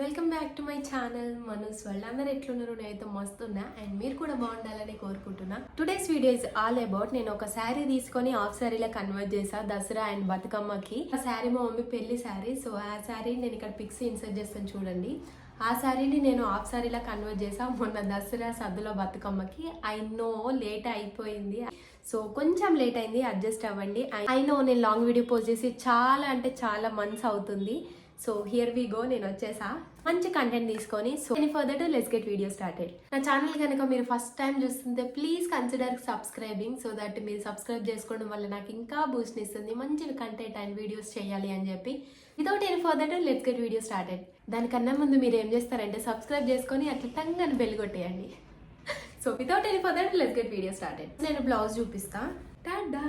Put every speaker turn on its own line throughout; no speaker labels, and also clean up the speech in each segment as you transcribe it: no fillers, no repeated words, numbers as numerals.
Welcome back to my channel Mano's World. అందరూ ఎట్లున్నారు? నేనైతే మస్తున్నా అండ్ మీరు కూడా బాగుండాలని కోరుకుంటున్నా. Today's video is all about నేను ఒక శారీ తీసుకొని హాఫ్ శారీలా కన్వర్ట్ చేసా దసరా అండ్ బతుకమ్మకి. ఆ శారీ మా మమ్మీ పెళ్లి శారీ. సో ఆ శారీ నేను ఇక్కడ పిక్స్ ఇన్సర్ట్ చేస్తాను చూడండి. ఆ శారీని నేను హాఫ్ శారీలా కన్వర్ట్ చేసా మొన్న దసరా సద్దుల బతుకమ్మకి. ఐ నో లేట్ అయిపోయింది, సో కొంచెం లేట్ అయింది, అడ్జస్ట్ అవ్వండి. ఐ నో నేను లాంగ్ వీడియో పోస్ట్ చేసి చాలా అంటే చాలా మంత్స్ అవుతుంది. సో హియర్ వి గో, నేను వచ్చేసా మంచి కంటెంట్ తీసుకొని. So any further ado let's get video started. నా ఛానల్ కనుక మీరు ఫస్ట్ టైం చూస్తుంటే please consider subscribing, so that మీరు సబ్స్క్రైబ్ చేసుకోవడం వల్ల నాకు ఇంకా బూస్ట్ ఇస్తుంది మంచి కంటెంట్ అండ్ వీడియోస్ చేయాలి అని చెప్పి. Without any further ado let's get video started. దానికన్నా ముందు మీరు ఏం చేస్తారంటే సబ్స్క్రైబ్ చేసుకొని అట్లా టంగని బెల్ కొట్టేయండి. So without any further ado let's get video started. నేను బ్లౌజ్ చూపిస్తా. Tada,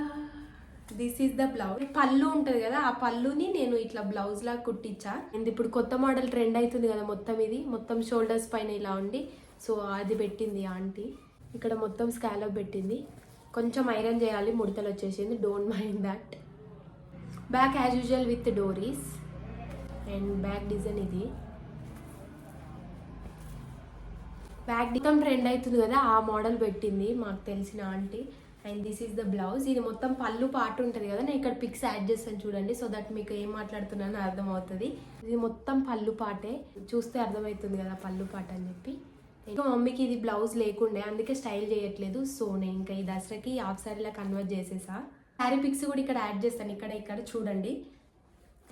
this is the blouse. పళ్ళు ఉంటుంది కదా, ఆ పళ్ళుని నేను ఇట్లా బ్లౌజ్ లా కుట్టించా. అండ్ ఇప్పుడు కొత్త మోడల్ ట్రెండ్ అవుతుంది కదా, మొత్తం ఇది మొత్తం షోల్డర్స్ పైన ఇలా ఉండి, సో అది పెట్టింది ఆంటీ. ఇక్కడ మొత్తం స్కాలప్ పెట్టింది. కొంచెం ఐరన్ చేయాలి, ముడతలు వచ్చేసింది, don't mind that. Back as usual with డోరీస్ అండ్ బ్యాక్ డిజైన్ ఇది. బ్యాక్ మొత్తం ట్రెండ్ అవుతుంది కదా, ఆ మోడల్ పెట్టింది మాకు తెలిసిన aunty. And this is the blouse. ఇది మొత్తం పళ్ళు పాటు ఉంటుంది కదా, నేను ఇక్కడ పిక్స్ యాడ్ చేస్తాను చూడండి, సో దట్ మీకు ఏం మాట్లాడుతున్నానో అర్థమవుతుంది. ఇది మొత్తం పళ్ళు పాటే, చూస్తే అర్థమవుతుంది కదా పళ్ళు పాట అని చెప్పి. ఇంకా మమ్మీకి ఇది బ్లౌజ్ లేకుండే, అందుకే స్టైల్ చేయట్లేదు. సో నేను ఇంకా ఈ దసరాకి హాఫ్ శారీలా కన్వర్ట్ చేసేసా. శారీ పిక్స్ కూడా ఇక్కడ యాడ్ చేస్తాను, ఇక్కడ చూడండి.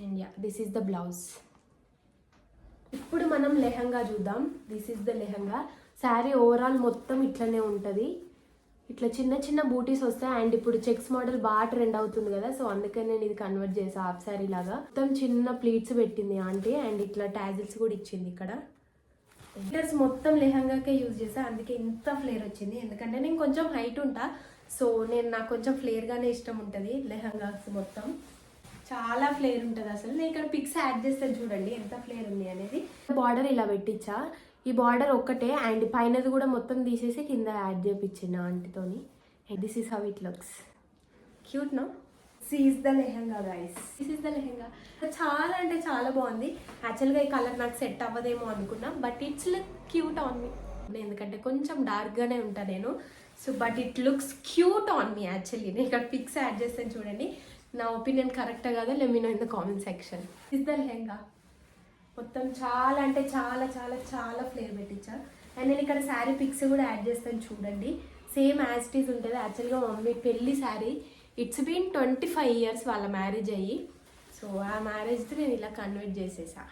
And yeah, this is the blouse. ఇప్పుడు మనం లెహంగా చూద్దాం. This is the lehenga. Sari overall మొత్తం ఇట్లనే ఉంటుంది, ఇట్లా చిన్న చిన్న బూటీస్ వస్తాయి. అండ్ ఇప్పుడు చెక్స్ మోడల్ బాగా ట్రెండ్ అవుతుంది కదా, సో అందుకని నేను ఇది కన్వర్ట్ చేసా హాఫ్ శారీ లాగా. మొత్తం చిన్న ప్లీట్స్ పెట్టింది ఆంటీ, అండ్ ఇట్లా టాజిల్స్ కూడా ఇచ్చింది ఇక్కడ. ఫ్లేర్స్ మొత్తం లెహంగాకే యూజ్ చేసా, అందుకే ఇంత ఫ్లేర్ వచ్చింది. ఎందుకంటే నేను కొంచెం హైట్ ఉంటా, సో నాకు కొంచెం ఫ్లేర్గానే ఇష్టం ఉంటుంది. లెహంగాస్ మొత్తం చాలా ఫ్లేర్ ఉంటుంది అసలు. నేను ఇక్కడ పిక్స్ యాడ్ చేస్తాను చూడండి ఎంత ఫ్లేర్ ఉంది అనేది. బార్డర్ ఇలా పెట్టించా, ఈ బార్డర్ ఒక్కటే, అండ్ పైనది కూడా మొత్తం తీసేసి కింద యాడ్ చేయించిన ఆంటీతోని. This is how it looks. Cute no? This is the lehenga guys. This is the lehenga. చాలా అంటే చాలా బాగుంది. యాక్చువల్గా ఈ కలర్ నాకు సెట్ అవ్వదేమో అనుకున్నా, but it's look cute on me. ఎందుకంటే కొంచెం డార్క్గానే ఉంటా నేను, so but it looks cute on me actually. నేను ఇక్కడ పిక్స్ యాడ్ చేస్తాను చూడండి. నా ఒపీనియన్ కరెక్టా కాదా let me know in the comment section. This the lehenga. మొత్తం చాలా అంటే చాలా చాలా చాలా ఫ్లేర్ పెట్టించా. అండ్ నేను ఇక్కడ శారీ పిక్స్ కూడా యాడ్ చేస్తాను చూడండి. సేమ్ యాజ్ ఇట్ ఈజ్ ఉంటుంది. యాక్చువల్గా మమ్మీ పెళ్లి శారీ. ఇట్స్ బీన్ 25 years వాళ్ళ మ్యారేజ్ అయ్యి, సో ఆ మ్యారేజ్ది నేను ఇలా కన్వర్ట్ చేసేసా.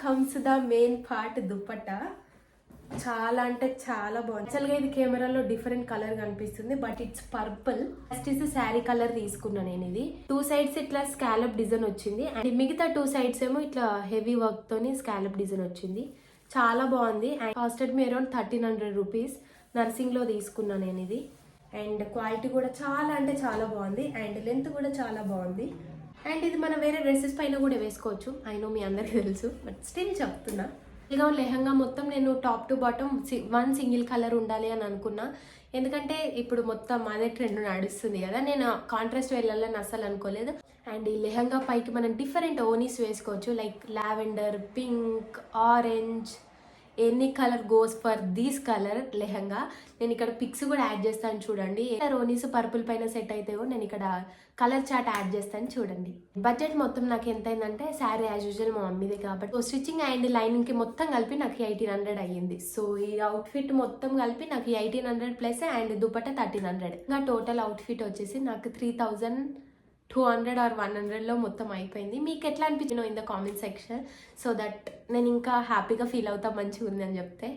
Comes the main part, dupatta. చాలా అంటే చాలా బాగుంది. యాక్చువల్గా ఇది కెమెరాలో డిఫరెంట్ కలర్ కనిపిస్తుంది, but it's purple. First is sari colour తీసుకున్నా నేను. ఇది 2 sides ఇట్లా స్కాలప్ డిజైన్ వచ్చింది, అండ్ మిగతా 2 sides ఏమో ఇట్లా హెవీ వర్క్ తోని స్కాలప్ డిజైన్ వచ్చింది. చాలా బాగుంది. And costed me around 1300 rupees. Narsing లో తీసుకున్నా నేను ఇది. అండ్ క్వాలిటీ కూడా చాలా అంటే చాలా బాగుంది, అండ్ లెంత్ కూడా చాలా బాగుంది. అండ్ ఇది మనం వేరే డ్రెస్సెస్ పైన కూడా వేసుకోవచ్చు. ఐ నో మీ అందరికీ తెలుసు, బట్ స్టిల్ చెప్తున్నా. ఇక లెహంగా మొత్తం నేను top to bottom 1 single colour ఉండాలి అని అనుకున్నా. ఎందుకంటే ఇప్పుడు మొత్తం అదే ట్రెండ్ నడుస్తుంది కదా, నేను కాంట్రాస్ట్ వెళ్ళాలని అస్సలు అనుకోలేదు. అండ్ ఈ లెహంగా పైకి మనం డిఫరెంట్ ఓనీస్ వేసుకోవచ్చు, like lavender, pink, orange, any colour goes for these colour lehenga. నేను ఇక్కడ పిక్స్ కూడా యాడ్ చేస్తాను చూడండి. రోనీస్ పర్పుల్ పైన సెట్ అయితే నేను ఇక్కడ కలర్ చార్ట్ యాడ్ చేస్తాను చూడండి. బడ్జెట్ మొత్తం నాకు ఎంత అయిందంటే, శారీ యాజ్ యూజువల్ మా మమ్మీదే కాబట్టి స్టిచ్చింగ్ అండ్ లైనింగ్ కి మొత్తం కలిపి నాకు 1800 అయ్యింది. సో ఈ అవుట్ఫిట్ మొత్తం కలిపి నాకు 1800 ప్లస్ అండ్ దుపట్టా 1300. ఇంకా టోటల్ అవుట్ఫిట్ వచ్చేసి నాకు 3200 or 100లో మొత్తం అయిపోయింది. మీకు ఎట్లా అనిపించిందో in the comment section, so that నేను ఇంకా హ్యాపీగా ఫీల్ అవుతా మంచిగా ఉంది అని చెప్తే.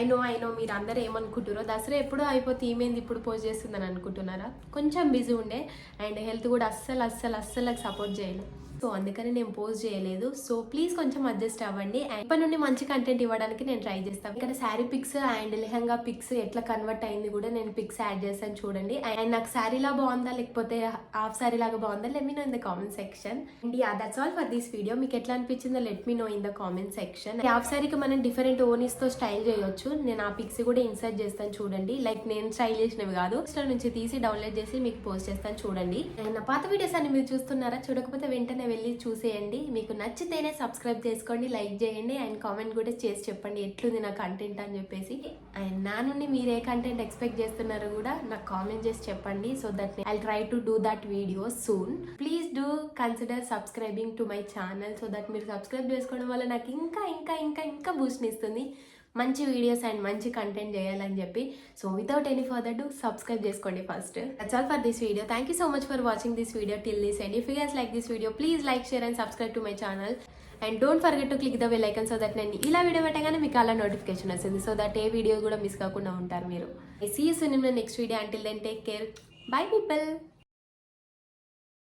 ఐ నో మీరు అందరూ ఏమనుకుంటారో, దసరా ఎప్పుడూ అయిపోతే ఈమెంది ఇప్పుడు పోస్ట్ చేస్తుందని అనుకుంటున్నారా? కొంచెం బిజీ ఉండే, అండ్ హెల్త్ కూడా అస్సలు నాకు సపోర్ట్ చేయలేదు, సో అందుకని నేను పోస్ట్ చేయలేదు. సో ప్లీజ్ కొంచెం అడ్జస్ట్ అవ్వండి. అండ్ ఇప్పటి నుండి మంచి కంటెంట్ ఇవ్వడానికి నేను ట్రై చేస్తాను. ఇక్కడ sari pics and lehenga pics ఎట్లా కన్వర్ట్ అయింది కూడా నేను పిక్స్ యాడ్ చేస్తాను చూడండి. అండ్ నాకు శారీలా బాగుందా లేకపోతే హాఫ్ శారీ లాగా బాగుందా let me know in the comment section. And yeah, that's all for this video. మీకు ఎట్లా అనిపించిందో let me know in the comment section. Half శారీకి మనం డిఫరెంట్ ఓనీస్ తో స్టైల్ చేయొచ్చు. నేను ఆ పిక్స్ కూడా ఇన్సర్ట్ చేస్తాను చూడండి. లైక్ నేను స్టైల్ చేసినవి కాదు, ఇన్స్టా నుంచి తీసి డౌన్లోడ్ చేసి మీకు పోస్ట్ చేస్తాను చూడండి. అండ్ నా పాత వీడియోస్ అన్ని మీరు చూస్తున్నారా? చూడకపోతే వెంటనే వెళ్ళి చూసేయండి. మీకు నచ్చితేనే సబ్స్క్రైబ్ చేసుకోండి, లైక్ చేయండి అండ్ కామెంట్ కూడా చేసి చెప్పండి ఎట్లుంది నా కంటెంట్ అని చెప్పేసి. అండ్ నా నుండి మీరు ఏ కంటెంట్ ఎక్స్పెక్ట్ చేస్తున్నారో కూడా నాకు కామెంట్ చేసి చెప్పండి. So that I try to do that video soon. Please do consider subscribing to my channel. So that మీరు సబ్స్క్రైబ్ చేసుకోవడం వల్ల నాకు ఇంకా ఇంకా ఇంకా ఇంకా బూస్ట్ని ఇస్తుంది మంచి వీడియోస్ అండ్ మంచి కంటెంట్ చేయాలని చెప్పి. So without any further ado subscribe చేసుకోండి first. That's all for this video. Thank you so much for watching this video till this end. If you guys like this video please like, share and subscribe to my channel. And don't forget to click the bell icon so that నేను ఇలా video పెట్టగానే మీకు అలా notification వస్తుంది. So that ఏ video కూడా miss కాకుండా ఉంటారు మీరు. See you soon in my next video. Until then take care. Bye people.